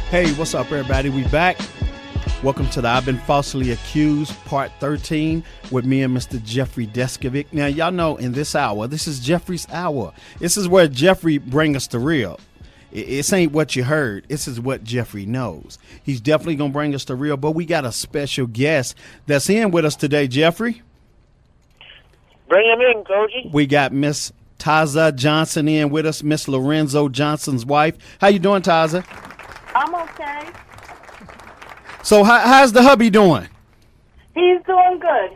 Hey, what's up, everybody? We back. Welcome to the I've Been Falsely Accused, Part 13, with me and Mr. Jeffrey Deskovic. Now, y'all know in this hour, this is Jeffrey's hour. This is where Jeffrey brings us the real. It ain't what you heard. This is what Jeffrey knows. He's definitely going to bring us the real, but we got a special guest that's in with us today, Jeffrey. Bring him in, Cogee. We got Miss Tazza Johnson in with us, Miss Lorenzo Johnson's wife. How you doing, Tazza? I'm okay. So how's the hubby doing? He's doing good.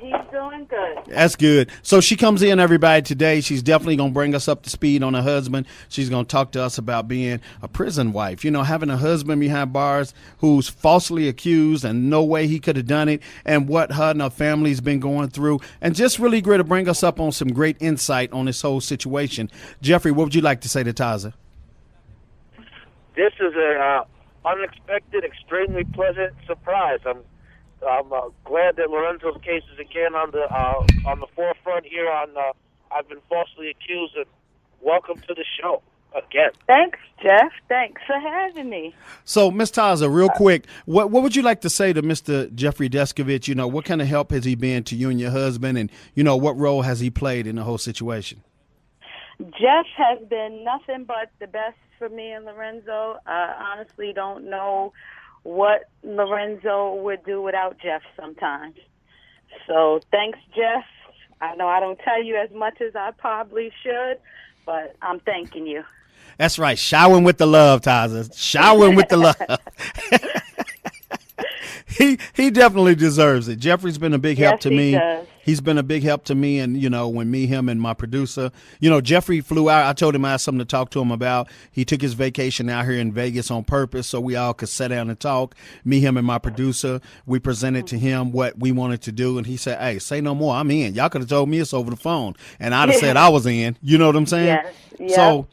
That's good. So she comes in, everybody, today. She's definitely going to bring us up to speed on her husband. She's going to talk to us about being a prison wife. You know, having a husband behind bars who's falsely accused and no way he could have done it, and what her and her family's been going through. And just really great to bring us up on some great insight on this whole situation. Jeffrey, what would you like to say to Tazza? This is a unexpected, extremely pleasant surprise. I'm glad that Lorenzo's case is again on the forefront here on I've Been Falsely Accused, and welcome to the show again. Thanks, Jeff. Thanks for having me. So, Ms. Tazza, real quick, what would you like to say to Mr. Jeffrey Deskovic? You know, what kind of help has he been to you and your husband, and, you know, what role has he played in the whole situation? Jeff has been nothing but the best for me and Lorenzo. I honestly don't know what Lorenzo would do without Jeff sometimes. So thanks, Jeff. I know I don't tell you as much as I probably should, but I'm thanking you. That's right. Showering with the love, Tazza. Showering with the love. He definitely deserves it. Jeffrey's been a big help to me. Does. He's been a big help to me, and, you know, when him and my producer, you know, Jeffrey flew out. I told him I had something to talk to him about. He took his vacation out here in Vegas on purpose so we all could sit down and talk. Him and my producer, we presented to him what we wanted to do, and he said, hey, say no more. I'm in. Y'all could have told me it's over the phone, and I'd have said I was in. You know what I'm saying? Yes. So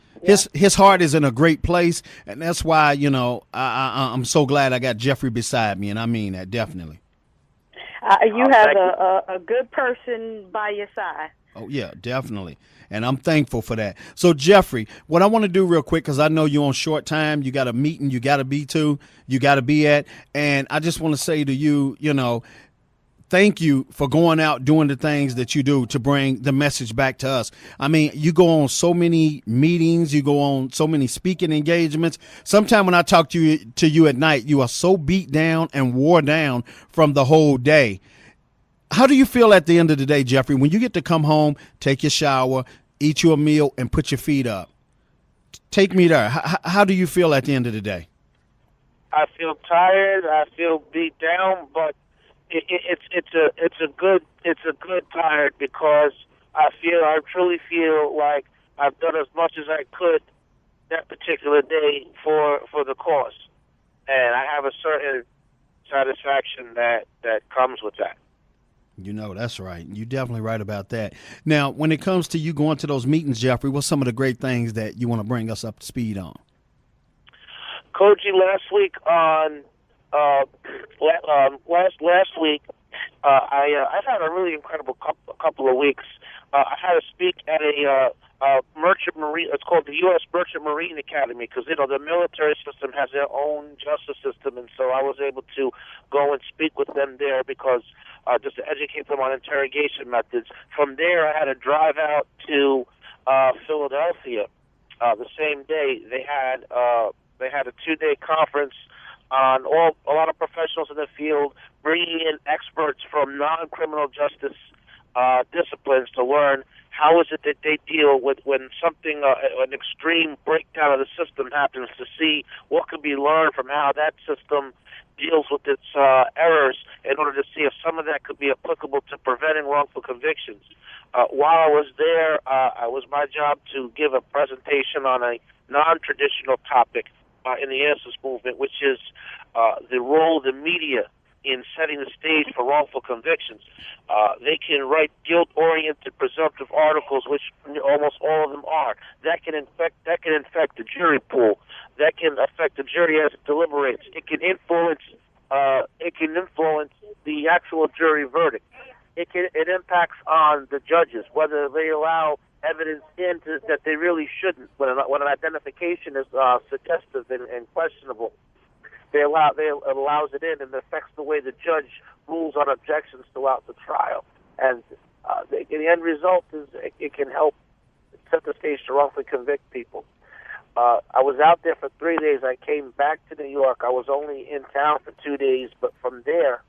his heart is in a great place, and that's why, you know, I'm so glad I got Jeffrey beside me, and I mean that definitely. You have a good person by your side. Oh, yeah, definitely. And I'm thankful for that. So, Jeffrey, what I want to do real quick, because I know you're on short time, you got a meeting you got to be at, and I just want to say to you, you know, thank you for going out doing the things that you do to bring the message back to us. I mean, you go on so many meetings, you go on so many speaking engagements. Sometime when I talk to you at night, you are so beat down and wore down from the whole day. How do you feel at the end of the day, Jeffrey, when you get to come home, take your shower, eat your meal, and put your feet up? Take me there. How do you feel at the end of the day? I feel tired. I feel beat down, but it's a good tired, because I truly feel like I've done as much as I could that particular day for the cause, and I have a certain satisfaction that comes with that. You know, that's right. You're definitely right about that. Now, when it comes to you going to those meetings, Jeffrey, what's some of the great things that you want to bring us up to speed on? Cogee, last week I've had a really incredible couple of weeks. I had to speak at a merchant marine. It's called the U.S. Merchant Marine Academy, because, you know, the military system has their own justice system, and so I was able to go and speak with them there, because just to educate them on interrogation methods. From there, I had to drive out to Philadelphia the same day. They had a 2-day conference on a lot of professionals in the field, bringing in experts from non-criminal justice disciplines to learn how is it that they deal with when something, an extreme breakdown of the system happens, to see what can be learned from how that system deals with its errors, in order to see if some of that could be applicable to preventing wrongful convictions. While I was there, it was my job to give a presentation on a non-traditional topic in the Innocence Movement, which is the role of the media in setting the stage for wrongful convictions. They can write guilt-oriented presumptive articles, which almost all of them are. That can infect the jury pool. That can affect the jury as it deliberates. It can influence the actual jury verdict. It impacts on the judges, whether they allow evidence into that they really shouldn't, when an identification is suggestive and questionable. They allows it in, and it affects the way the judge rules on objections throughout the trial. And the end result is it can help set the stage to wrongfully convict people. I was out there for 3 days. I came back to New York. I was only in town for 2 days, but from there,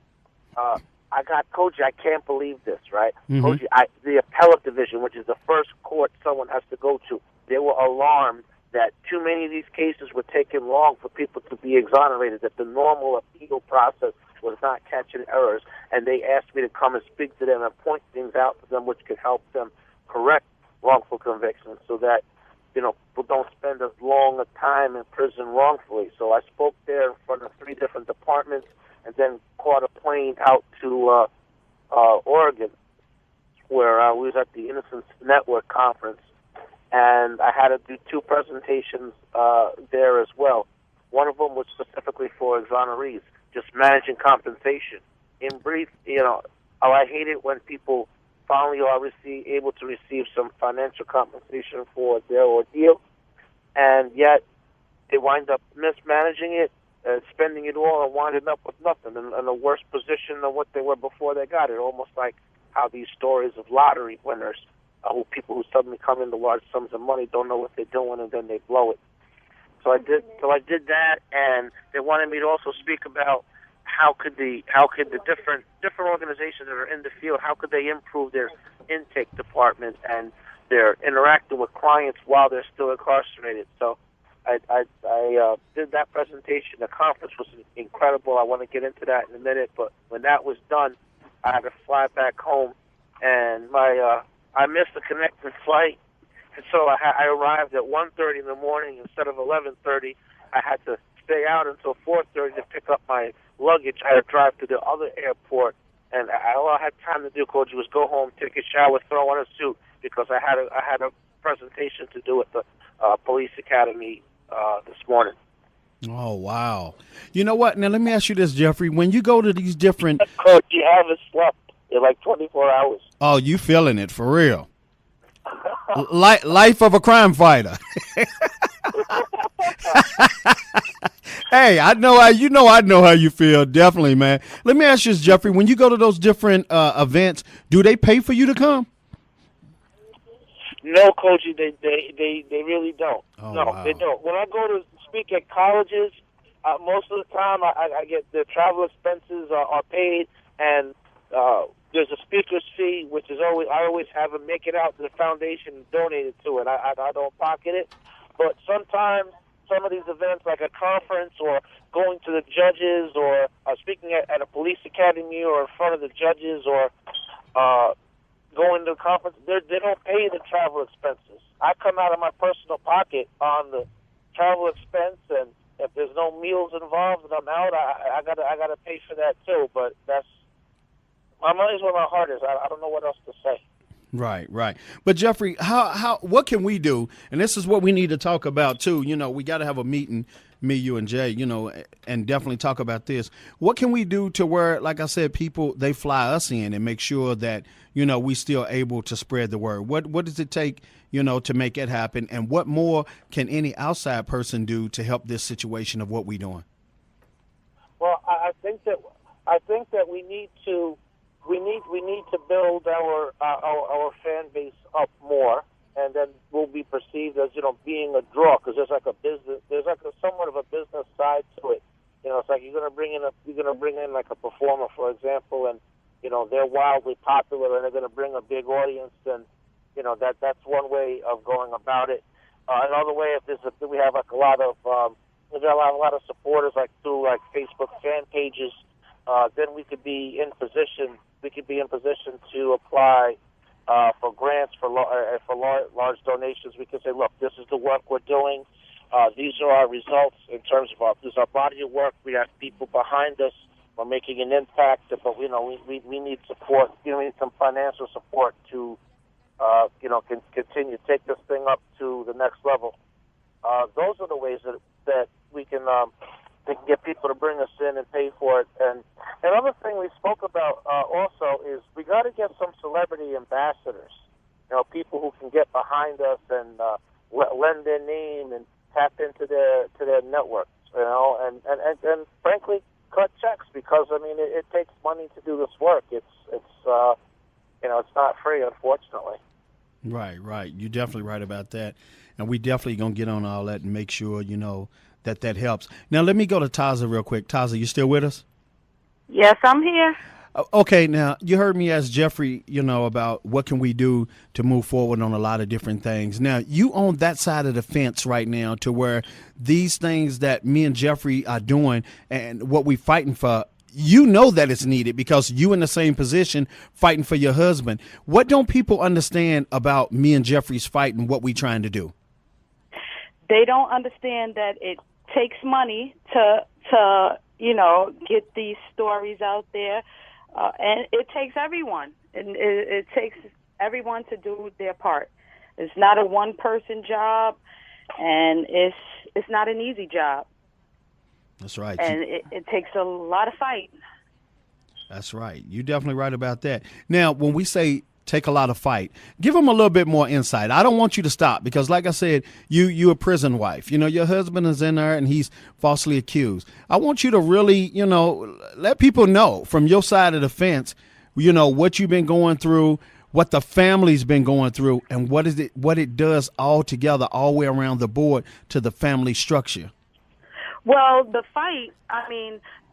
I got Cogee. I can't believe this, right? Mm-hmm. Cogee, the appellate division, which is the first court someone has to go to, they were alarmed that too many of these cases were taking long for people to be exonerated, that the normal appeal process was not catching errors, and they asked me to come and speak to them and point things out to them which could help them correct wrongful convictions so that, people don't spend as long a time in prison wrongfully. So I spoke there in front of 3 different departments and then caught a plane out to Oregon, where we was at the Innocence Network conference, and I had to do 2 presentations there as well. One of them was specifically for exonerees, just managing compensation. In brief, I hate it when people finally are able to receive some financial compensation for their ordeal, and yet they wind up mismanaging it, spending it all, and winding up with nothing, in a worse position than what they were before they got it. Almost like how these stories of lottery winners, people who suddenly come into large sums of money, don't know what they're doing, and then they blow it. So I did that, and they wanted me to also speak about how could the different organizations that are in the field, how could they improve their intake department and their interacting with clients while they're still incarcerated. So I did that presentation. The conference was incredible. I want to get into that in a minute, but when that was done, I had to fly back home, and I missed the connecting flight, and so I arrived at 1:30 in the morning instead of 11:30. I had to stay out until 4:30 to pick up my luggage. I had to drive to the other airport, and all I had time to do, Cogee, was go home, take a shower, throw on a suit, because I had a presentation to do at the police academy this morning. Oh, wow. You know what? Now, let me ask you this, Jeffrey. When you go to these different... Coach, you haven't slept in like 24 hours. Oh, you feeling it for real. Life of a crime fighter. Hey, I know how you feel. Definitely, man. Let me ask you this, Jeffrey. When you go to those different events, do they pay for you to come? No, Cogee, they really don't. Oh, no, wow. They don't. When I go to speak at colleges, most of the time I get the travel expenses are paid, and there's a speaker's fee, which is I always have them make it out to the foundation and donate it to it. I don't pocket it, but sometimes some of these events, like a conference or going to the judges or speaking at a police academy or in front of the judges or going to a conference, they don't pay the travel expenses. I come out of my personal pocket on the travel expense, and if there's no meals involved and I'm out, I gotta pay for that too. But that's my money's where my heart is. I don't know what else to say. Right. But Jeffrey, what can we do? And this is what we need to talk about too. We got to have a meeting, me, you, and Jay, and definitely talk about this. What can we do to where, like I said, people, they fly us in and make sure that, we still able to spread the word? What does it take, to make it happen? And what more can any outside person do to help this situation of what we're doing? Well, I think that we need to build our fan base up more, and then we'll be perceived as being a draw, because there's like a somewhat of a business side to it. It's like you're gonna bring in like a performer, for example, and they're wildly popular and they're gonna bring a big audience, and that's one way of going about it. Another way, we have like a lot of supporters, like through like Facebook fan pages, then we could be in position. We could be in position to apply for grants for large donations. We could say, look, this is the work we're doing. These are our results in terms of this is our body of work. We have people behind us. We're making an impact, but we need support. We need some financial support to continue to take this thing up to the next level. Those are the ways that we can get people to bring us in and pay for it. And another thing we spoke about also is we got to get some celebrity ambassadors. People who can get behind us and lend their name and tap into their network. and frankly, cut checks, because I mean it takes money to do this work. It's not free, unfortunately. Right. You're definitely right about that. And we definitely going to get on all that and make sure, that helps. Now, let me go to Tazza real quick. Tazza, you still with us? Yes, I'm here. Okay, now, you heard me ask Jeffrey, about what can we do to move forward on a lot of different things. Now, you on that side of the fence right now to where these things that me and Jeffrey are doing and what we fighting for, that it's needed because you in the same position fighting for your husband. What don't people understand about me and Jeffrey's fight and what we trying to do? They don't understand that it takes money to get these stories out there, and it takes everyone, and it takes everyone to do their part. It's not a one-person job, and it's not an easy job. That's right. And it takes a lot of fight. That's right. You're definitely right about that. Now, when we say take a lot of fight, give them a little bit more insight. I don't want you to stop because, like I said, you a prison wife. Your husband is in there and he's falsely accused. I want you to really, let people know from your side of the fence, what you've been going through, what the family's been going through, and what it does all together, all the way around the board to the family structure. Well, the fight,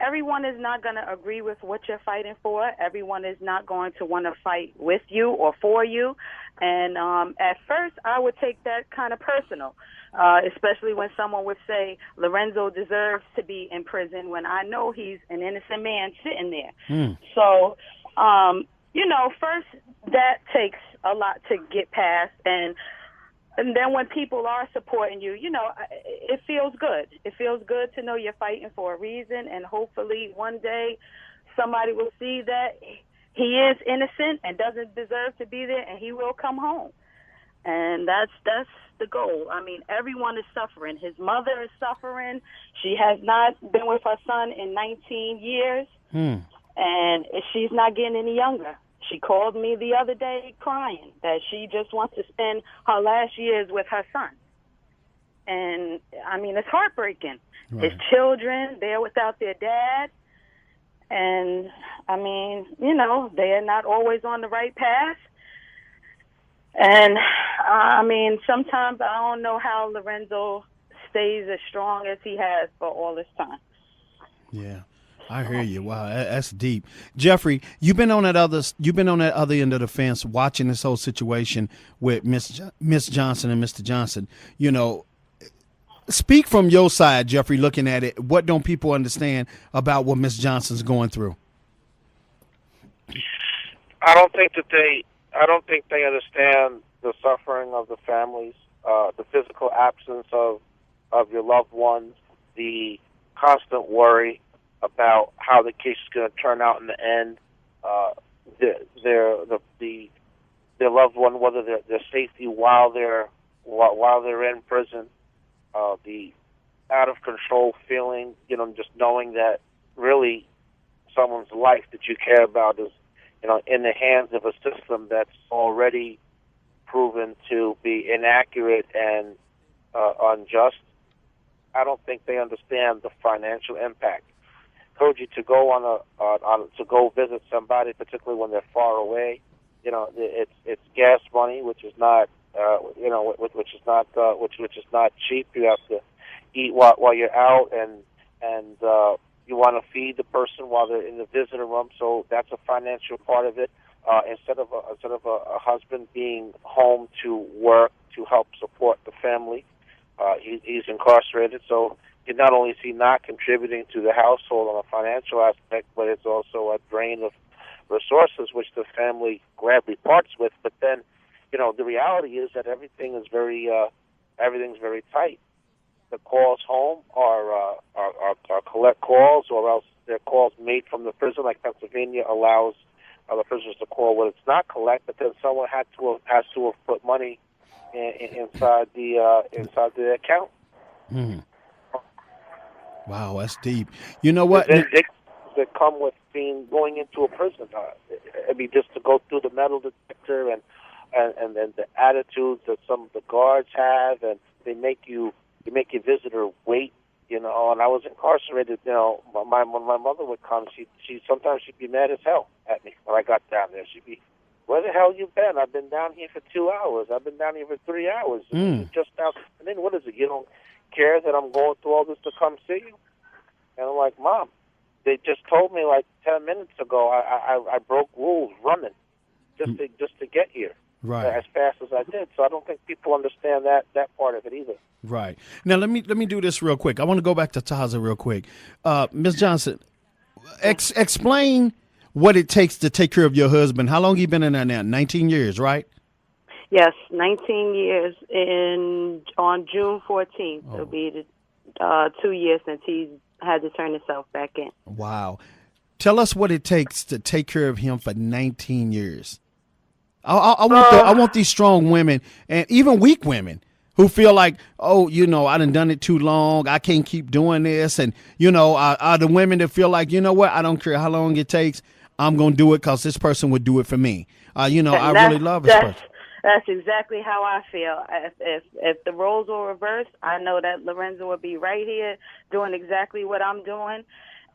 everyone is not going to agree with what you're fighting for. Everyone is not going to want to fight with you or for you. And at first, I would take that kind of personal, especially when someone would say, Lorenzo deserves to be in prison when I know he's an innocent man sitting there. So, first, that takes a lot to get past. And then when people are supporting you, it feels good. It feels good to know you're fighting for a reason, and hopefully one day somebody will see that he is innocent and doesn't deserve to be there, and he will come home. And that's the goal. Everyone is suffering. His mother is suffering. She has not been with her son in 19 years, and she's not getting any younger. She called me the other day crying that she just wants to spend her last years with her son. And, it's heartbreaking. Right. His children, they're without their dad. And, they're not always on the right path. And, sometimes I don't know how Lorenzo stays as strong as he has for all this time. Yeah. I hear you. Wow, that's deep. Jeffrey, you've been on that other end of the fence watching this whole situation with Miss Johnson and Mr. Johnson. Speak from your side, Jeffrey, looking at it. What don't people understand about what Miss Johnson's going through? I don't think they understand the suffering of the families, the physical absence of your loved ones, the constant worry about how the case is going to turn out in the end, their loved one, whether their safety while they're in prison, the out of control feeling, just knowing that really someone's life that you care about is, in the hands of a system that's already proven to be inaccurate and unjust. I don't think they understand the financial impact. Cogee, to go to go visit somebody, particularly when they're far away, it's gas money, which is not which is not cheap. You have to eat while you're out, and you want to feed the person while they're in the visitor room. So that's a financial part of it. Instead of a husband being home to work to help support the family, he's incarcerated. So not only is he not contributing to the household on a financial aspect, but it's also a drain of resources which the family gladly parts with. But then, the reality is that everything's very tight. The calls home are collect calls, or else they're calls made from the prison. Like Pennsylvania allows the prisoners to call when it's not collect, but then someone has to have put money inside the account. Mm. Wow, that's deep. You know what? That come with going into a prison. Just to go through the metal detector and then the attitudes that some of the guards have, and they make your visitor wait You know, and I was incarcerated. You know, when my mother would come, she sometimes she'd be mad as hell at me when I got down there. She'd be, "Where the hell you been? I've been down here for 2 hours. I've been down here for 3 hours. And just now, and then what is it? You don't care that I'm going through all this to come see you?" And I'm like, "Mom, they just told me like 10 minutes ago I broke rules running just to get here." Right. As fast as I did. So I don't think people understand that part of it either. Right. Now let me do this real quick. I want to go back to Tazza real quick. Ms. Johnson, explain what it takes to take care of your husband. How long you been in there now? 19 years, right? Yes, 19 years on June 14th. It'll be 2 years since he's had to turn himself back in. Wow. Tell us what it takes to take care of him for 19 years. I want these strong women and even weak women who feel like, oh, you know, I done it too long. I can't keep doing this. And, you know, are the women that feel like, you know what, I don't care how long it takes. I'm going to do it because this person would do it for me. You know, I really love this person. That's exactly how I feel. If the roles were reversed, I know that Lorenzo would be right here doing exactly what I'm doing.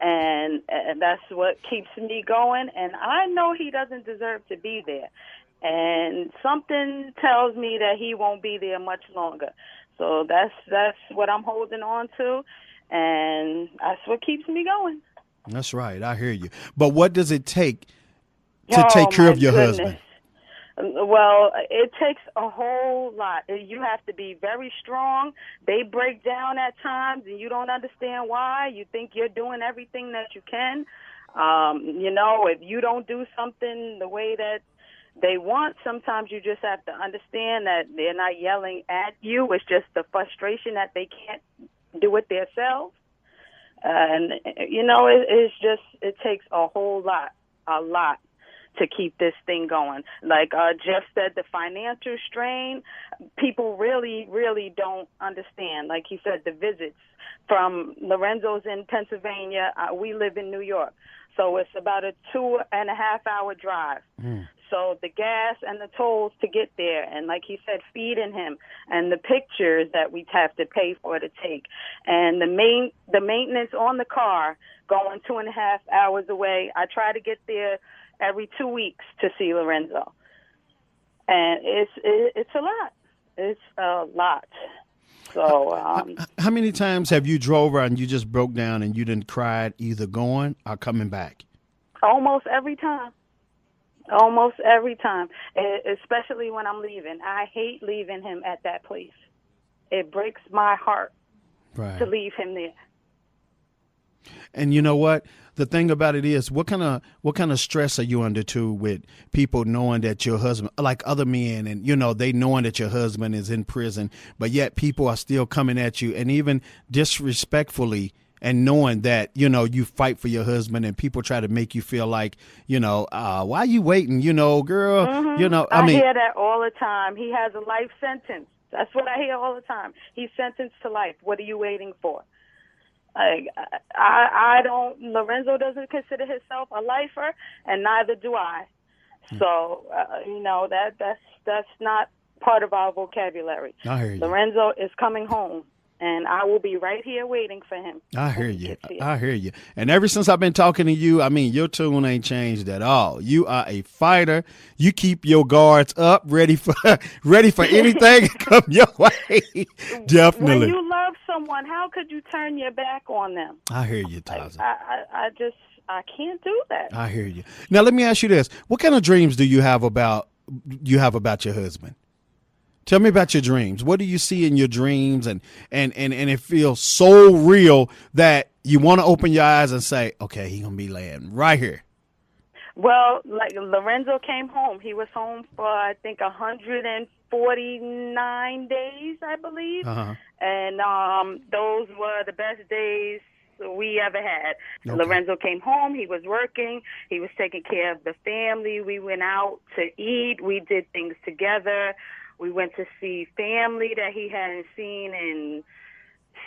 And that's what keeps me going. And I know he doesn't deserve to be there. And something tells me that he won't be there much longer. So that's what I'm holding on to, and that's what keeps me going. That's right. I hear you. But what does it take to take care of your husband? Well, it takes a whole lot. You have to be very strong. They break down at times, and you don't understand why. You think you're doing everything that you can. You know, if you don't do something the way that they want, sometimes you just have to understand that they're not yelling at you. It's just the frustration that they can't do it themselves. And, you know, it takes a whole lot to keep this thing going. Like Jeff said, the financial strain, people really, really don't understand. Like he said, the visits from Lorenzo's in Pennsylvania. We live in New York. So it's about a 2.5-hour drive. So the gas and the tolls to get there, and like he said, feeding him, and the pictures that we have to pay for to take, and the maintenance on the car going 2.5 hours away. I try to get there every 2 weeks to see Lorenzo, and it's a lot. It's a lot. So how many times have you drove around and you just broke down and you didn't cry either going or coming back? Almost every time. Almost every time, especially when I'm leaving. I hate leaving him at that place. It breaks my heart to leave him there. And you know what? The thing about it is, what kind of stress are you under too with people knowing that your husband, like other men, and you know they knowing that your husband is in prison, but yet people are still coming at you and even disrespectfully. And knowing that, you know, you fight for your husband and people try to make you feel like, you know, why are you waiting? You know, girl, you know, I mean, hear that all the time. He has a life sentence. That's what I hear all the time. He's sentenced to life. What are you waiting for? I don't, Lorenzo doesn't consider himself a lifer, and neither do I. So, you know, that's not part of our vocabulary. I hear you. Lorenzo is coming home. And I will be right here waiting for him. I hear you. I hear you. And ever since I've been talking to you, I mean, your tune ain't changed at all. You are a fighter. You keep your guards up, ready for anything to come your way. Definitely. When you love someone, how could you turn your back on them? I hear you, Tazza. I can't do that. I hear you. Now let me ask you this: what kind of dreams do you have about your husband? Tell me about your dreams. What do you see in your dreams? And it feels so real that you want to open your eyes and say, okay, he's going to be laying right here. Well, like Lorenzo came home. He was home for, I think, 149 days, I believe. Uh-huh. And those were the best days we ever had. Okay. Lorenzo came home. He was working. He was taking care of the family. We went out to eat. We did things together. We went to see family that he hadn't seen in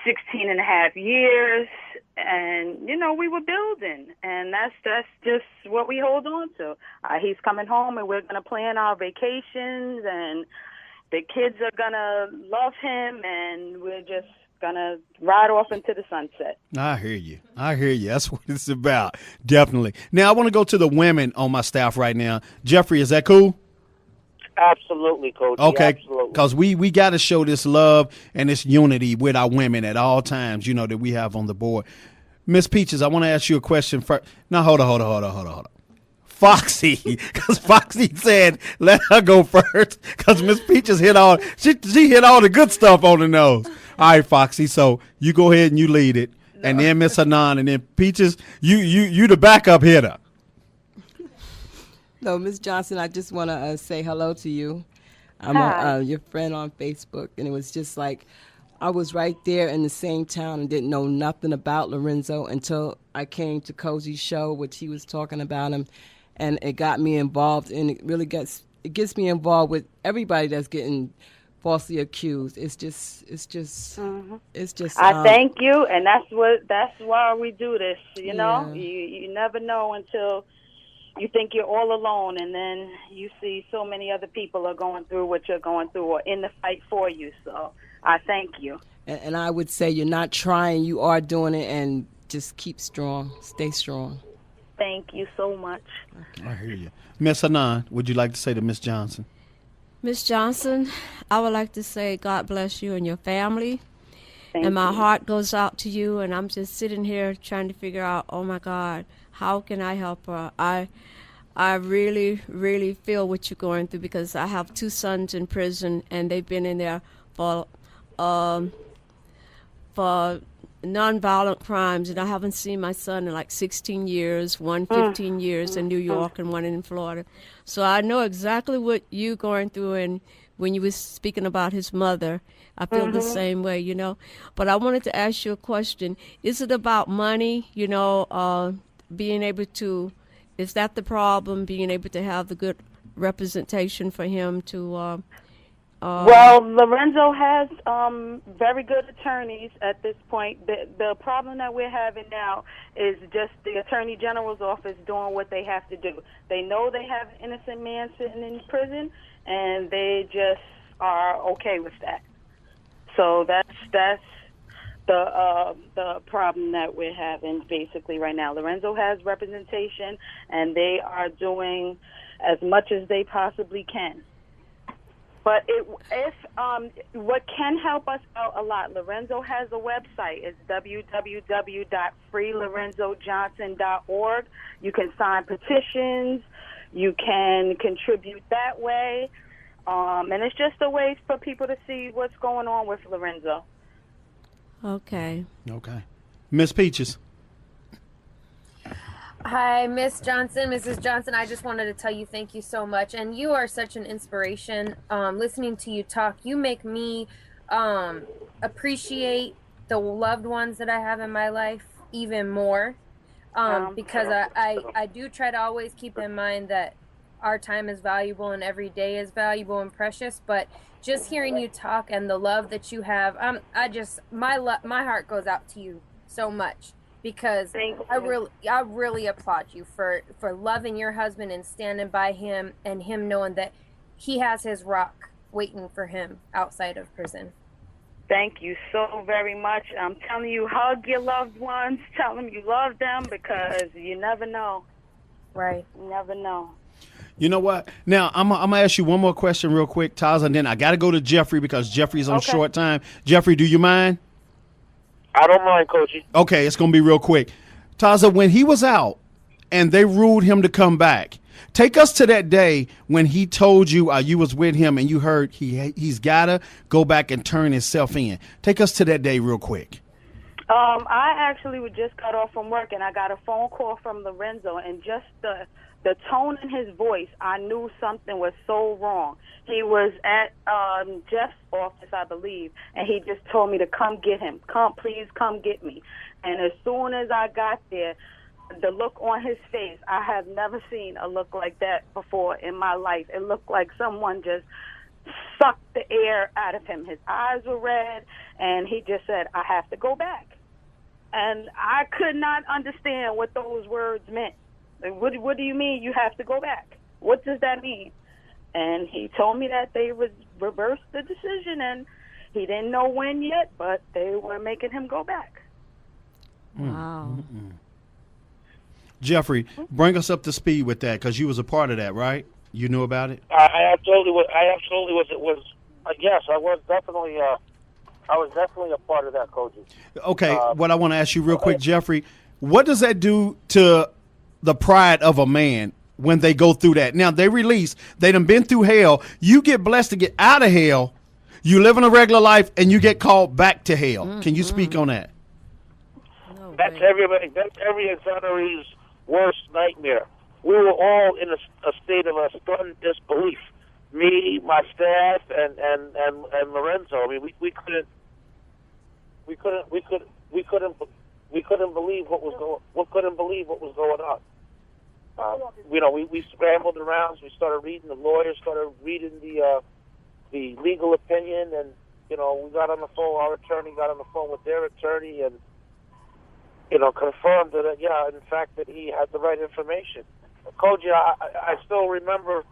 16 and a half years. And, you know, we were building. And that's just what we hold on to. He's coming home, and we're going to plan our vacations, and the kids are going to love him, and we're just gonna ride off into the sunset. I hear you. That's what it's about. Definitely. Now I want to go to the women on my staff right now. Jeffrey, is that cool? Absolutely, Coach. Okay, Absolutely. because we got to show this love and this unity with our women at all times, that we have on the board. Miss Peaches, I want to ask you a question first. Now, hold on. Foxy, because Foxy said let her go first, because Miss Peaches hit all she hit all the good stuff on the nose. All right, Foxy, so you go ahead and you lead it, and then Miss Hanan, and then Peaches, you the backup hitter. No, Ms. Johnson, I just want to say hello to you. I'm your friend on Facebook, and it was just like I was right there in the same town and didn't know nothing about Lorenzo until I came to Cogee's show, which he was talking about him, and it got me involved, and it really gets me involved with everybody that's getting falsely accused. It's just. I thank you, and that's why we do this. You know, Yeah. you never know until you think you're all alone, and then you see so many other people are going through what you're going through or in the fight for you. So I thank you. And I would say you're not trying, you are doing it, and just keep strong. Stay strong. Thank you so much. I hear you. Miss Hanan, would you like to say to Miss Johnson? Miss Johnson, I would like to say God bless you and your family. Thank And my you. heart goes out to you, and I'm just sitting here trying to figure out, oh my God, how can I help her? I really, really feel what you're going through, because I have 2 sons in prison, and they've been in there for nonviolent crimes, and I haven't seen my son in like 16 years, one 15 years in New York and one in Florida. So I know exactly what you're going through, and when you were speaking about his mother, I feel the same way, But I wanted to ask you a question. Is it about money, being able to, is that the problem, being able to have the good representation for him to... Well, Lorenzo has very good attorneys at this point. The problem that we're having now is just the Attorney General's office doing what they have to do. They know they have an innocent man sitting in prison, and they just are okay with that. So that's the problem that we're having basically right now. Lorenzo has representation, and they are doing as much as they possibly can. But what can help us out a lot, Lorenzo has a website. It's www.freelorenzojohnson.org. You can sign petitions. You can contribute that way. And it's just a way for people to see what's going on with Lorenzo. Okay. Miss Peaches. Hi, Miss Johnson, Mrs. Johnson. I just wanted to tell you thank you so much. And you are such an inspiration. Listening to you talk, you make me appreciate the loved ones that I have in my life even more. Because I do try to always keep in mind that our time is valuable and every day is valuable and precious. But just hearing you talk and the love that you have, my heart goes out to you so much. Because I really applaud you for loving your husband and standing by him, and him knowing that he has his rock waiting for him outside of prison. Thank you so very much. I'm telling you, hug your loved ones. Tell them you love them, because you never know. Right. You never know. You know what? Now, I'm going to ask you one more question real quick, Tazza, and then I got to go to Jeffrey because Jeffrey's on short time. Jeffrey, do you mind? I don't mind, Cogee. Okay, it's going to be real quick. Tazza, when he was out and they ruled him to come back, take us to that day when he told you you was with him and you heard he's got to go back and turn himself in. Take us to that day real quick. I actually was just cut off from work, and I got a phone call from Lorenzo, and just the tone in his voice, I knew something was so wrong. He was at Jeff's office, I believe, and he just told me to come get him. Please come get me. And as soon as I got there, the look on his face, I have never seen a look like that before in my life. It looked like someone just sucked the air out of him. His eyes were red, and he just said, I have to go back. And I could not understand what those words meant. What do you mean you have to go back? What does that mean? And he told me that they reversed the decision, and He didn't know when yet, but they were making him go back. Wow. Jeffrey, bring us up to speed with that, because you was a part of that, right? You knew about it? I absolutely was. Yes, I was definitely. I was definitely a part of that, Cogee. Okay, what I want to ask you real quick, Jeffrey, what does that do to the pride of a man when they go through that? Now, they release, they done been through hell. You get blessed to get out of hell. You live in a regular life, and you get called back to hell. Can you speak on that? No That's way. every exoneree's worst nightmare. We were all in a state of a stunned disbelief. Me, my staff, and Lorenzo. I mean, we couldn't believe what was going on. We scrambled around. We started reading the lawyers, started reading the legal opinion, and we got on the phone. Our attorney got on the phone with their attorney, and confirmed that in fact that he had the right information. Cogee, I still remember.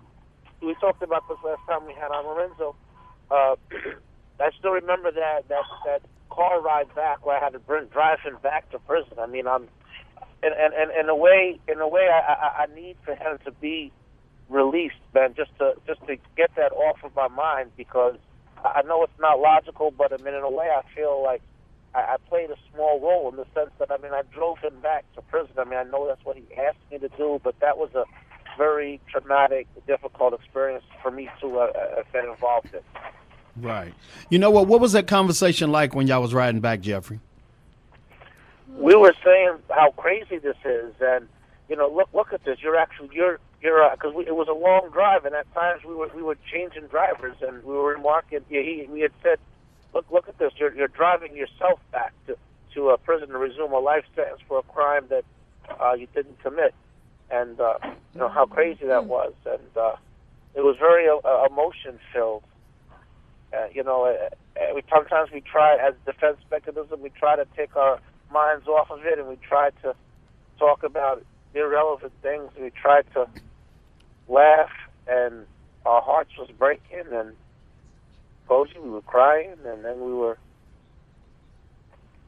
We talked about this last time we had on Lorenzo. I still remember that car ride back where I had to drive him back to prison. I mean, in a way, I need for him to be released, man, just to get that off of my mind, because I know it's not logical, but I mean, in a way, I feel like I played a small role in the sense that, I mean, I drove him back to prison. I mean, I know that's what he asked me to do, but that was a very traumatic, difficult experience for me to have been involved in. Right. You know what? What was that conversation like when y'all was riding back, Jeffrey? We were saying how crazy this is, and look at this. You're because it was a long drive, and at times we were changing drivers, and we were remarking. We had said, look at this. You're driving yourself back to a prison to resume a life sentence for a crime that you didn't commit. And how crazy that was, and it was very emotion filled. Sometimes we try, as a defense mechanism, we try to take our minds off of it, and we try to talk about irrelevant things. We tried to laugh, and our hearts was breaking, and Cogee, we were crying, and then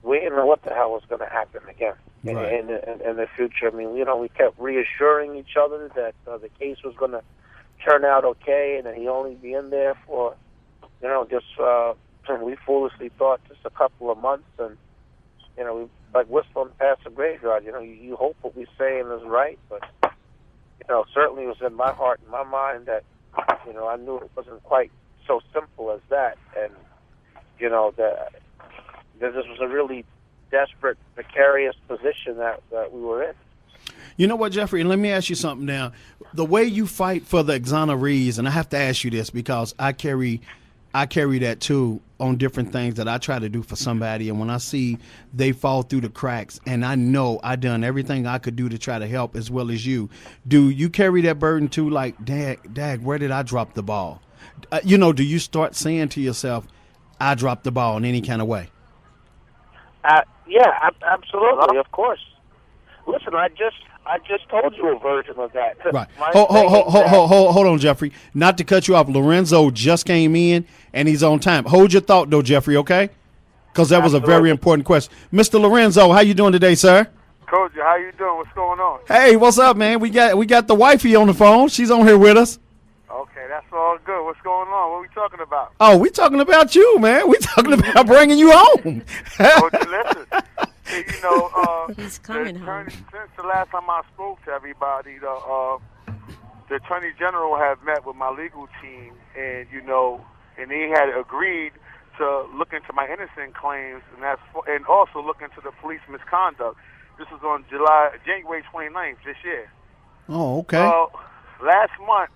we didn't know what the hell was going to happen again. Right. In the future. I mean, we kept reassuring each other that the case was going to turn out okay, and that he'd only be in there for, we foolishly thought just a couple of months, and, we like whistling past the graveyard. You hope what we're saying is right, but, certainly it was in my heart and my mind that, I knew it wasn't quite so simple as that, and, that this was a really desperate, precarious position that we were in. You know what, Jeffrey? And let me ask you something now. The way you fight for the exonerees, and I have to ask you this because I carry that too on different things that I try to do for somebody, and when I see they fall through the cracks, and I know I done everything I could do to try to help as well as you, do you carry that burden too? Like, Dag, where did I drop the ball? Do you start saying to yourself, I dropped the ball in any kind of way? Yeah, absolutely, of course. Listen, I just told you a version of that. Right. Hold on, Jeffrey. Not to cut you off. Lorenzo just came in, and he's on time. Hold your thought, though, Jeffrey, okay? Because that was a very important question. Mr. Lorenzo, how you doing today, sir? Cogee, how you doing? What's going on? Hey, what's up, man? We got the wifey on the phone. She's on here with us. Okay, that's all good. What's going on? What are we talking about? Oh, we talking about you, man. We talking about bringing you home. Listen, hey, He's coming home. Since the last time I spoke to everybody, the Attorney General had met with my legal team, and and he had agreed to look into my innocent claims, and also look into the police misconduct. This was on January 29th this year. Oh, okay. Last month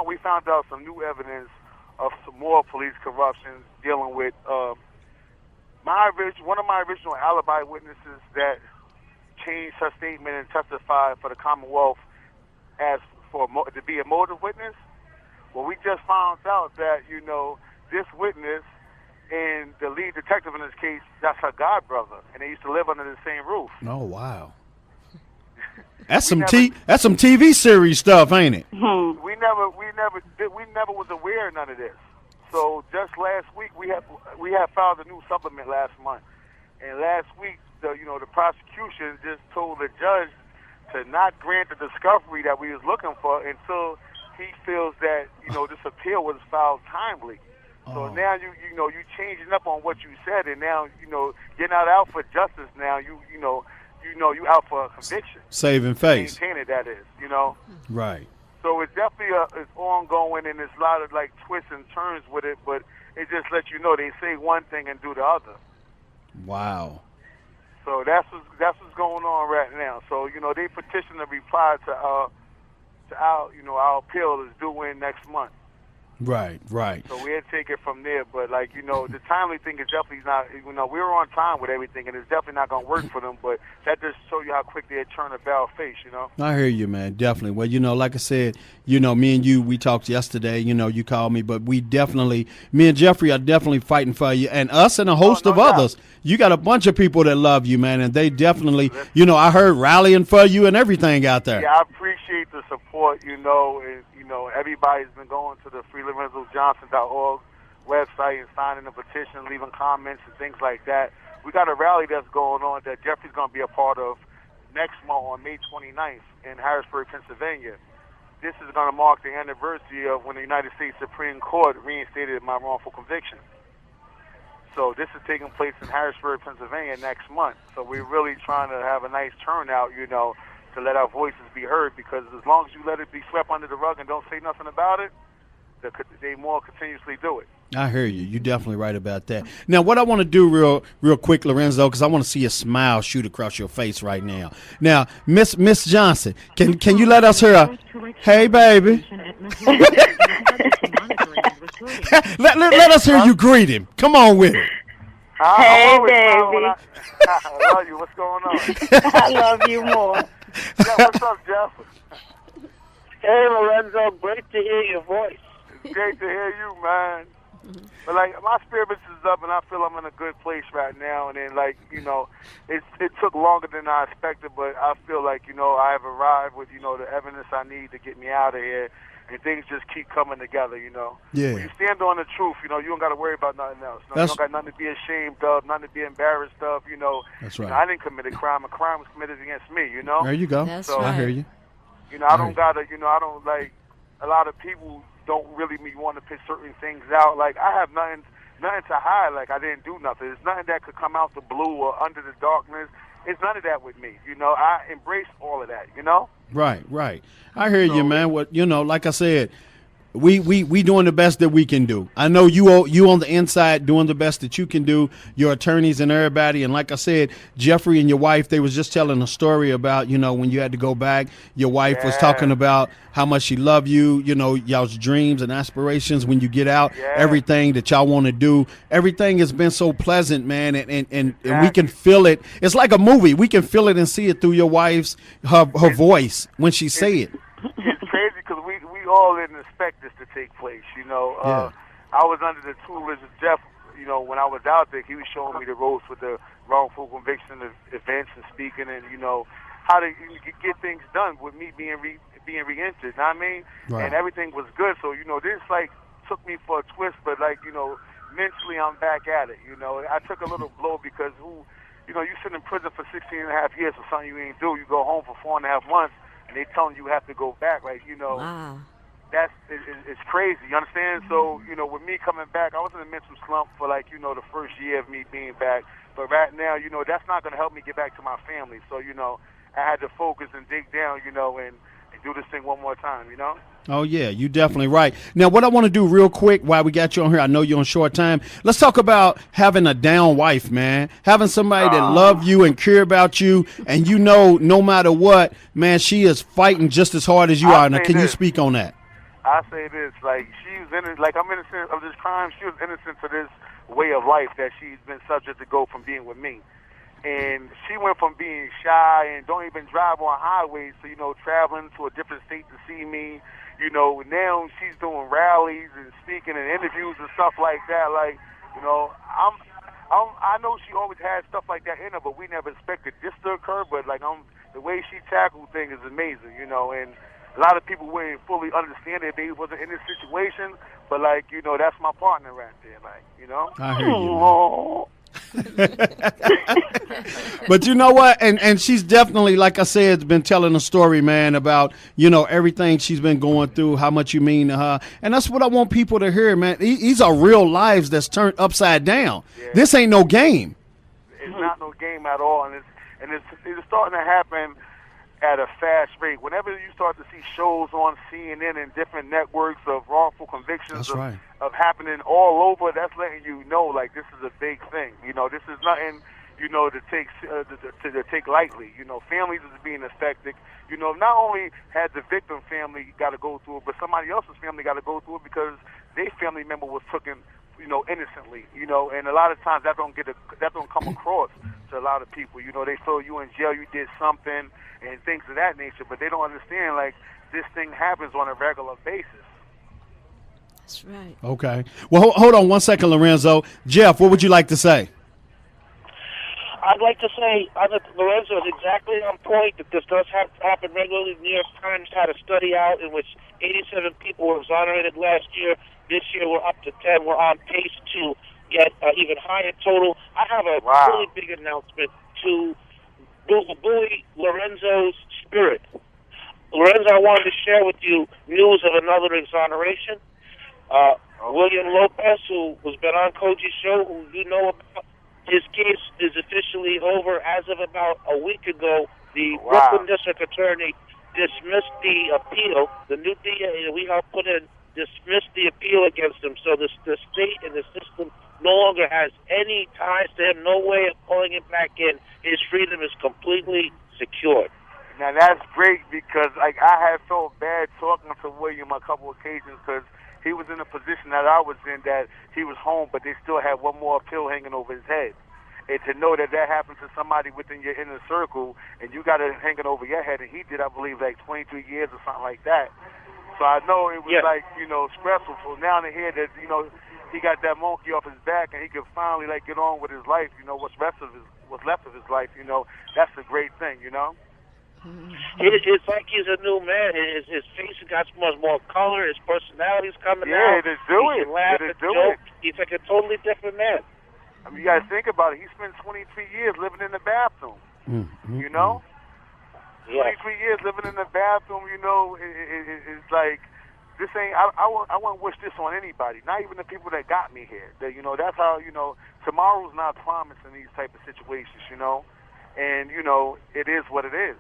we found out some new evidence of some more police corruption dealing with one of my original alibi witnesses that changed her statement and testified for the Commonwealth to be a motive witness. Well, we just found out that this witness and the lead detective in this case, that's her godbrother, and they used to live under the same roof. Oh, wow. That's some TV series stuff, ain't it? We never was aware of none of this. So just last week we have filed a new supplement last month, and last week the prosecution just told the judge to not grant the discovery that we was looking for until he feels that this appeal was filed timely. So now you changing up on what you said, and now you're not out for justice. Now you out for a conviction. Saving face. Maintaining that is, Right. So it's definitely it's ongoing, and there's a lot of like twists and turns with it, but it just lets you know they say one thing and do the other. Wow. So that's what's going on right now. So they petitioned to reply to our appeal is due in next month. Right. So we'll take it from there. But the timely thing is definitely not. We were on time with everything, and it's definitely not going to work for them. But that just show you how quick they turn a bad face. I hear you, man. Definitely. Well, like I said, me and you, we talked yesterday. You called me, but me and Jeffrey are definitely fighting for you, and us and a host of others. You got a bunch of people that love you, man, and they definitely, I heard rallying for you and everything out there. Yeah, I appreciate the support. Everybody's been going to the freelorenzojohnson.org website and signing a petition, leaving comments and things like that. We got a rally that's going on that Jeffrey's going to be a part of next month on May 29th in Harrisburg, Pennsylvania. This is going to mark the anniversary of when the United States Supreme Court reinstated my wrongful conviction. So this is taking place in Harrisburg, Pennsylvania next month. So we're really trying to have a nice turnout, to let our voices be heard, because as long as you let it be swept under the rug and don't say nothing about it, they more continuously do it. I hear you. You're definitely right about that. Now, what I want to do real quick, Lorenzo, because I want to see a smile shoot across your face right now. Now, Miss Johnson, can you let us hear a, hey, baby? let us hear you greet him. Come on with it. Hey, baby. I love you. What's going on? I love you more. Yeah, what's up, Jeff? Hey, Lorenzo. Great to hear your voice. It's great to hear you, man. But my spirits is up, and I feel I'm in a good place right now. And then it took longer than I expected, but I feel like I have arrived with the evidence I need to get me out of here, and things just keep coming together. Yeah. When you stand on the truth, you don't got to worry about nothing else. You don't got nothing to be ashamed of, nothing to be embarrassed of. That's right. I didn't commit a crime. A crime was committed against me. There you go. That's I hear you. I don't gotta. I don't like. A lot of people don't really want to pick certain things out. Like I have nothing to hide. Like I didn't do nothing. There's nothing that could come out the blue or under the darkness. It's none of that with me. I embrace all of that. Right. I hear you, man. What like I said, we doing the best that we can do. I know you on the inside doing the best that you can do. Your attorneys and everybody, and like I said, Jeffrey and your wife, they was just telling a story about when you had to go back. Your wife was talking about how much she loved you. Y'all's dreams and aspirations when you get out. Everything that y'all want to do. Everything has been so pleasant, man, and we can feel it. It's like a movie. We can feel it and see it through your wife's her voice when she say it. It's crazy because we all didn't expect this to take place. I was under the tutelage of Jeff. When I was out there, he was showing me the ropes with the wrongful conviction events and speaking, and how to get things done with me being re-entered. You know what I mean? Right. And everything was good. So this took me for a twist, but mentally I'm back at it. I took a little blow because you sit in prison for 16 and a half years for something you ain't do. You go home for 4.5 months. And they telling you have to go back, Wow. It's crazy. You understand? So, with me coming back, I was in a mental slump for the first year of me being back. But right now, that's not going to help me get back to my family. So, I had to focus and dig down, and do this thing one more time, Oh, yeah, you're definitely right. Now, what I want to do real quick while we got you on here, I know you're on short time. Let's talk about having a down wife, man. Having somebody that love you and care about you, and no matter what, man, she is fighting just as hard as you are. Now, can you speak on that? I say this, she was innocent, I'm innocent of this crime. She was innocent to this way of life that she's been subject to go from being with me. And she went from being shy and don't even drive on highways to, traveling to a different state to see me. Now she's doing rallies and speaking and interviews and stuff like that. I know she always had stuff like that in her, but we never expected this to occur. But the way she tackled things is amazing, and a lot of people wouldn't fully understand it if they wasn't in this situation. But like, you know, that's my partner right there. Like, you know. I hear you, But you know what? And she's definitely, like I said, been telling a story, man, about, you know, everything she's been going through, how much you mean to her. And that's what I want people to hear, man. These are real lives that's turned upside down. Yeah. This ain't no game. It's not no game at all. And it's starting to happen at a fast rate. Whenever you start to see shows on CNN and different networks of wrongful convictions of happening all over, that's letting you know, like, this is a big thing. You know, this is nothing, you know, to take lightly. You know, families is being affected. You know, not only had the victim family got to go through it, but somebody else's family got to go through it because their family member was taken, you know, innocently. You know, and a lot of times that don't come across to a lot of people. You know, they feel you in jail, you did something, and things of that nature, but they don't understand, like, this thing happens on a regular basis. That's right. Okay. Well, hold on one second, Lorenzo. Jeff, what would you like to say? I'd like to say Lorenzo is exactly on point, that this does happen regularly. The New York Times had a study out in which 87 people were exonerated last year. This year we're up to 10. We're on pace to get even higher total. I have a really big announcement to buoy Lorenzo's spirit. Lorenzo, I wanted to share with you news of another exoneration. William Lopez, who has been on Cogee's show, who you know about, his case is officially over. As of about a week ago, the Brooklyn District Attorney dismissed the appeal. The new DA we helped put in dismissed the appeal against him. So the state and the system no longer has any ties to him, no way of pulling him back in. His freedom is completely secured. Now, that's great because, like, I had felt bad talking to William a couple of occasions because he was in a position that I was in, that he was home, but they still had one more appeal hanging over his head. And to know that that happened to somebody within your inner circle and you got it hanging over your head, and he did, I believe, like 23 years or something like that. So I know it was, like, you know, stressful. So now to hear that, you know, he got that monkey off his back and he could finally, like, get on with his life, you know, what's left of his life, you know, that's a great thing, you know? It's like he's a new man. His face got much more color. His personality's coming out. Yeah, he can laugh and joke. He's like a totally different man. I mean, you got to think about it. He spent 23 years living in the bathroom, you know? 23 years living in the bathroom, you know, it's like, this ain't, I wouldn't wish this on anybody, not even the people that got me here. That, you know, that's how, you know, tomorrow's not promised in these type of situations, you know? And, you know, it is what it is.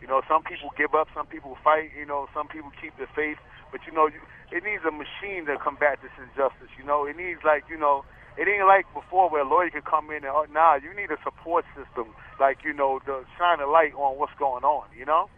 You know, some people give up, some people fight, you know, some people keep the faith. But, you know, it needs a machine to combat this injustice, you know? It needs, like, you know, it ain't like before where a lawyer could come in and, you need a support system, like, you know, to shine a light on what's going on, you know?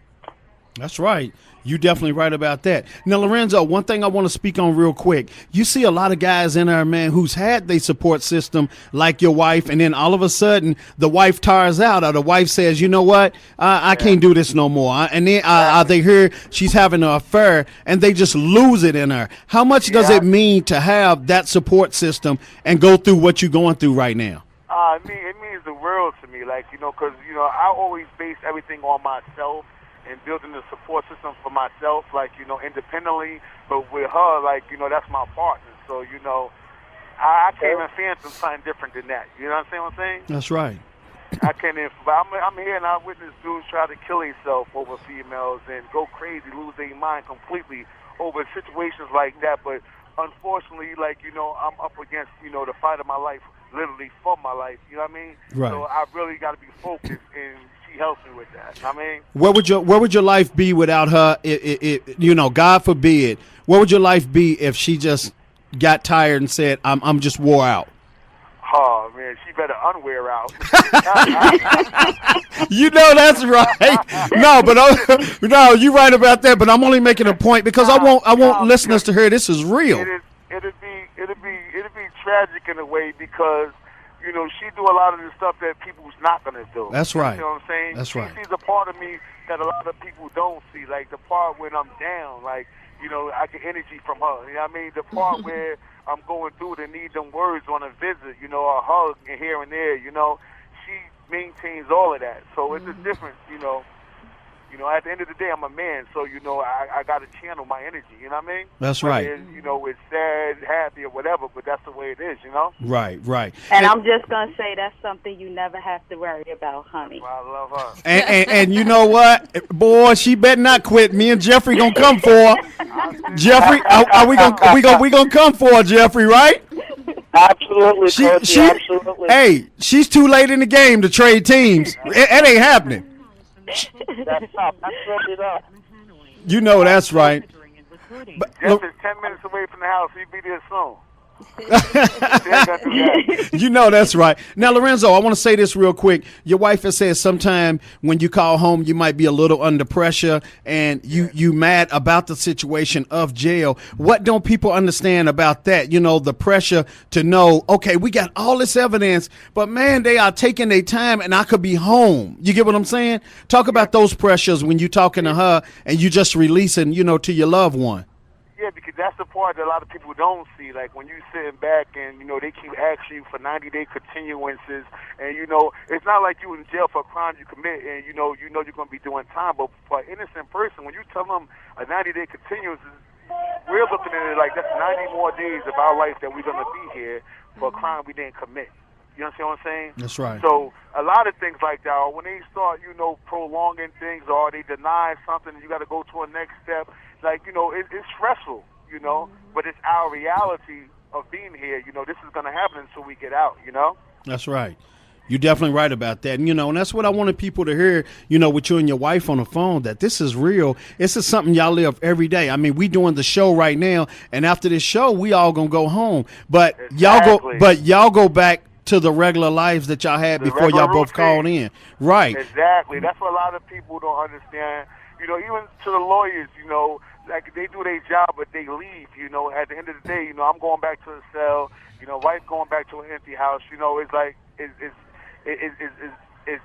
That's right. You definitely right about that. Now, Lorenzo, one thing I want to speak on real quick. You see a lot of guys in there, man, who's had their support system like your wife, and then all of a sudden the wife tires out, or the wife says, you know what, I can't do this no more. And then they hear she's having an affair, and they just lose it in her. How much does it mean to have that support system and go through what you're going through right now? It means the world to me, like, you know, because, you know, I always base everything on myself and building the support system for myself, like, you know, independently, but with her, like, you know, that's my partner. So, you know, I can't even fathom something different than that. You know what I'm saying? That's right. I can't even, but I'm here and I witness dudes try to kill himself over females and go crazy, lose their mind completely over situations like that. But unfortunately, like, you know, I'm up against, you know, the fight of my life, literally for my life. You know what I mean? Right. So I really got to be focused, and she helps me with that. I mean, where would your life be without her? You know, God forbid, where would your life be if she just got tired and said, "I'm just wore out"? Oh man, she better unwear out. You know that's right. No, you're right about that. But I'm only making a point because I want listeners to hear this is real. It'd be tragic in a way because, you know, she do a lot of the stuff that people's not gonna do. That's right. You know what I'm saying? That's right. She sees a part of me that a lot of people don't see, like the part when I'm down, like, you know, I get energy from her. You know what I mean? The part where I'm going through to need them words on a visit, you know, a hug and here and there, you know, she maintains all of that. So it's a difference, you know. You know, at the end of the day, I'm a man, so, you know, I got to channel my energy, you know what I mean? That's Whether right. it's, you know, it's sad, happy, or whatever, but that's the way it is, you know? Right, right. And I'm just going to say that's something you never have to worry about, honey. Well, I love her. And you know what? Boy, she better not quit. Me and Jeffrey gonna come for her. Jeffrey, are we gonna come for her, Jeffrey, right? Absolutely, Coach. Absolutely. Hey, she's too late in the game to trade teams. It ain't happening. That's tough. That's really tough. You know that's right. But, Jeff is 10 minutes away from the house. He'll be there soon. you know that's right. Now, Lorenzo, I want to say this real quick. Your wife has said sometime when you call home, you might be a little under pressure and you mad about the situation of jail. What don't people understand about that? You know, the pressure to know, okay, we got all this evidence, but man, they are taking their time and I could be home. You get what I'm saying? Talk about those pressures when you're talking to her and you just releasing, you know, to your loved one. Yeah, because that's the part that a lot of people don't see. Like when you sitting back and, you know, they keep asking you for 90-day continuances, and, you know, it's not like you in jail for a crime you commit and, you know you're going to be doing time. But for an innocent person, when you tell them a 90-day continuance, we're looking at it like that's 90 more days of our life that we're going to be here for a crime we didn't commit. You understand what I'm saying? That's right. So a lot of things like that, when they start, you know, prolonging things or they deny something, you got to go to a next step. Like, you know, it's stressful, you know, but it's our reality of being here. You know, this is going to happen until we get out, you know? That's right. You're definitely right about that. And, you know, and that's what I wanted people to hear, you know, with you and your wife on the phone, that this is real. This is something y'all live every day. I mean, we doing the show right now, and after this show, we all going to go home. But y'all go back to the regular lives that y'all had before y'all both called in. Right. Exactly. That's what a lot of people don't understand. You know, even to the lawyers, you know, like they do their job, but they leave, you know. At the end of the day, you know, I'm going back to the cell, you know, wife going back to an empty house, you know. It's like, it's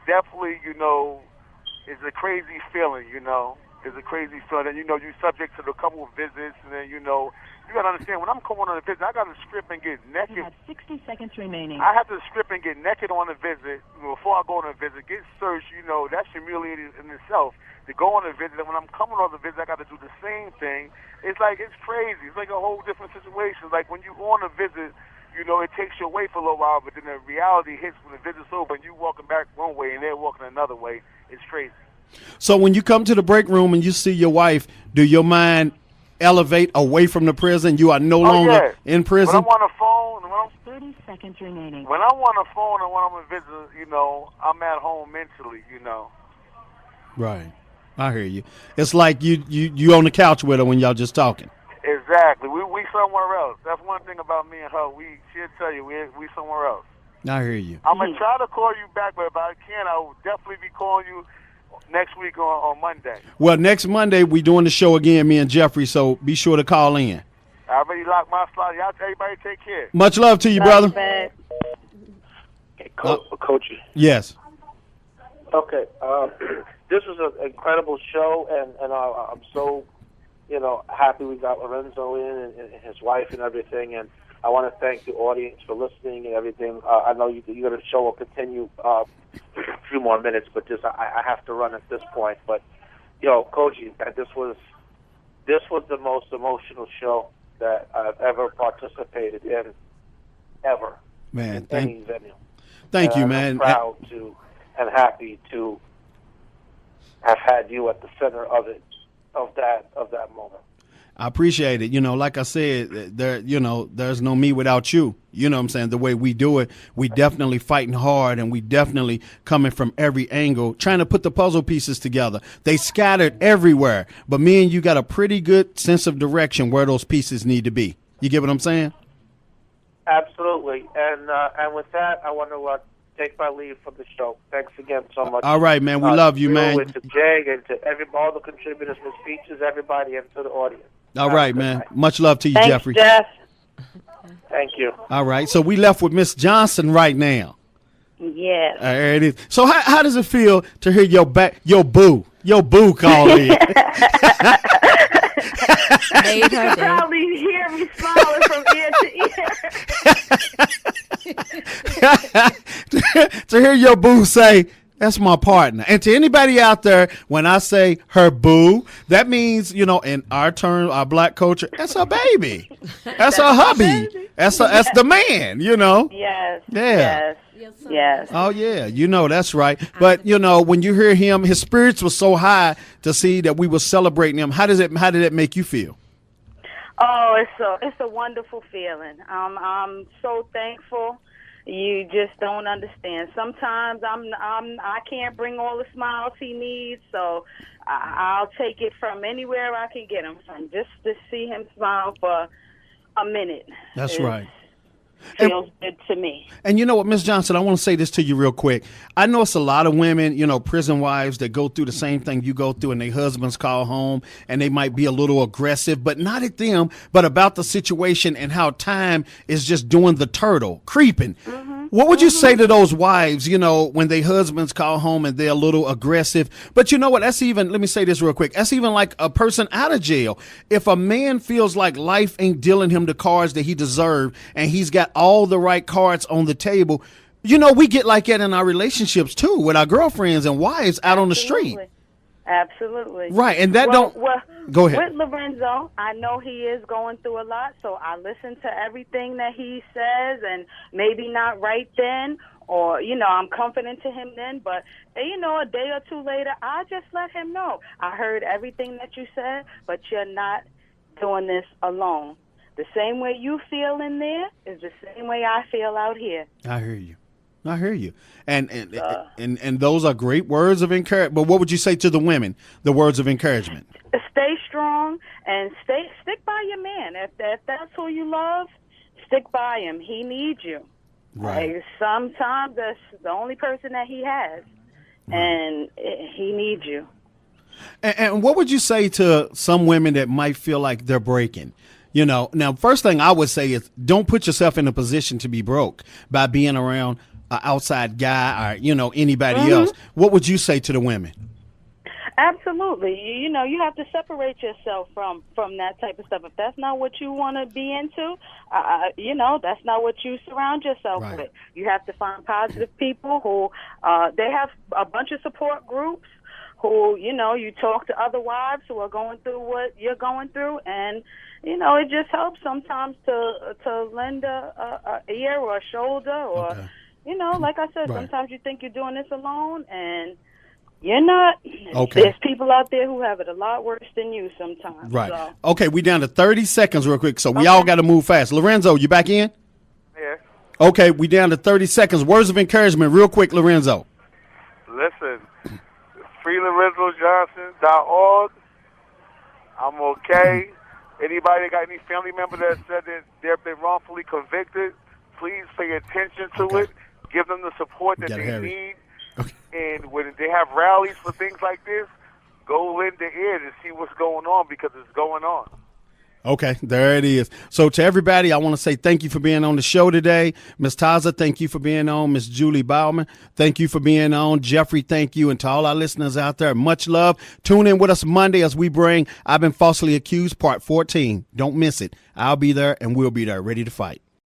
definitely, you know, it's a crazy feeling, you know. It's a crazy feeling. And, you know, you're subject to a couple of visits, and then, you know, you got to understand, when I'm coming on a visit, I got to strip and get naked. You have 60 seconds remaining. I have to strip and get naked on a visit before I go on a visit, get searched, you know, that's humiliating in itself. To go on a visit, and when I'm coming on the visit, I got to do the same thing. It's like, it's crazy. It's like a whole different situation. Like when you on a visit, you know, it takes you away for a little while, but then the reality hits when the visit's over and you walking back one way and they're walking another way. It's crazy. So when you come to the break room and you see your wife, do your mind elevate away from the prison? You are no longer in prison? When I'm on the phone, 30 seconds remaining. when I'm on the phone and when I'm on visit, you know, I'm at home mentally, you know. Right. I hear you. It's like you on the couch with her when y'all just talking. Exactly. We somewhere else. That's one thing about me and her. She'll tell you we somewhere else. I hear you. I'm going to try to call you back, but if I can, I will definitely be calling you next week on Monday. Well, next Monday we doing the show again, me and Jeffrey, so be sure to call in. I already locked my slot. Y'all, everybody take care. Much love to you, brother. Hey, Coach. Yes. Okay. This was an incredible show, and I'm so, you know, happy we got Lorenzo in and his wife and everything. And I want to thank the audience for listening and everything. I know the show will continue a few more minutes, but I have to run at this point. But, you know, Cogee, this was the most emotional show that I've ever participated in, ever. Man, in any venue. Thank you, man. I'm proud to and happy to have had you at the center of that moment. I appreciate it. You know, like I said, there's no me without you. You know what I'm saying? The way we do it, we definitely fighting hard, and we definitely coming from every angle, trying to put the puzzle pieces together. They scattered everywhere, but me and you got a pretty good sense of direction where those pieces need to be. You get what I'm saying? Absolutely. And with that, I want to take my leave from the show. Thanks again so much. All right, man. We love you, man. To Jay and to all the contributors, Ms. Peaches, everybody, and to the audience. All right, man. Much love to you, Thanks, Jeffrey. Jeff. Thank you. All right. So we left with Miss Johnson right now. Yes. There it is. So how does it feel to hear your boo call in? Made her day. Probably hear me smiling from ear to ear. To hear your boo say, That's my partner. And to anybody out there, when I say her boo, that means, in our term, our black culture, that's her baby. That's her hubby. That's the man, Yes. Yeah. Yes. Oh, yeah. That's right. But, when you hear him, his spirits were so high to see that we were celebrating him. How did it make you feel? Oh, it's a wonderful feeling. I'm so thankful. You just don't understand. Sometimes I can't bring all the smiles he needs, so I'll take it from anywhere I can get him from, just to see him smile for a minute. That's right. Feels good to me. And you know what, Ms. Johnson, I want to say this to you real quick. I know it's a lot of women, prison wives that go through the same thing you go through, and their husbands call home and they might be a little aggressive, but not at them, but about the situation and how time is just doing the turtle, creeping. Mm-hmm. What would you say to those wives, when their husbands call home and they're a little aggressive? But you know what? Let me say this real quick. That's even like a person out of jail. If a man feels like life ain't dealing him the cards that he deserved and he's got all the right cards on the table, we get like that in our relationships too, with our girlfriends and wives out on the street. Absolutely. Right. And that go ahead. With Lorenzo, I know he is going through a lot, so I listen to everything that he says, and maybe not right then, or, I'm confident to him then, but, a day or two later, I just let him know. I heard everything that you said, but you're not doing this alone. The same way you feel in there is the same way I feel out here. I hear you. And those are great words of encouragement. But what would you say to the women, the words of encouragement? Stay strong and stick by your man. If that's who you love, stick by him. He needs you. Right. Like, sometimes that's the only person that he has, and he needs you. And what would you say to some women that might feel like they're breaking? Now, first thing I would say is don't put yourself in a position to be broke by being around an outside guy or, anybody else. What would you say to the women? Absolutely. You have to separate yourself from that type of stuff. If that's not what you want to be into, that's not what you surround yourself with. You have to find positive people who, they have a bunch of support groups who, you talk to other wives who are going through what you're going through, and it just helps sometimes to lend a ear or a shoulder, or like I said, sometimes you think you're doing this alone, and you're not. Okay. There's people out there who have it a lot worse than you sometimes. Right. So. Okay, we down to 30 seconds real quick, so we all got to move fast. Lorenzo, you back in? Yeah. Okay, we down to 30 seconds. Words of encouragement real quick, Lorenzo. Listen, freelorenzojohnson.org. I'm okay. Anybody got any family member that said that they've been wrongfully convicted, please pay attention to it. Give them the support that they need. Okay. And when they have rallies for things like this, go lend the ear to see what's going on, because it's going on. Okay, there it is. So to everybody, I want to say thank you for being on the show today. Ms. Tazza, thank you for being on. Ms. Julie Baumer, thank you for being on. Jeffrey, thank you. And to all our listeners out there, much love. Tune in with us Monday as we bring I've Been Falsely Accused, Part 14. Don't miss it. I'll be there and we'll be there, ready to fight.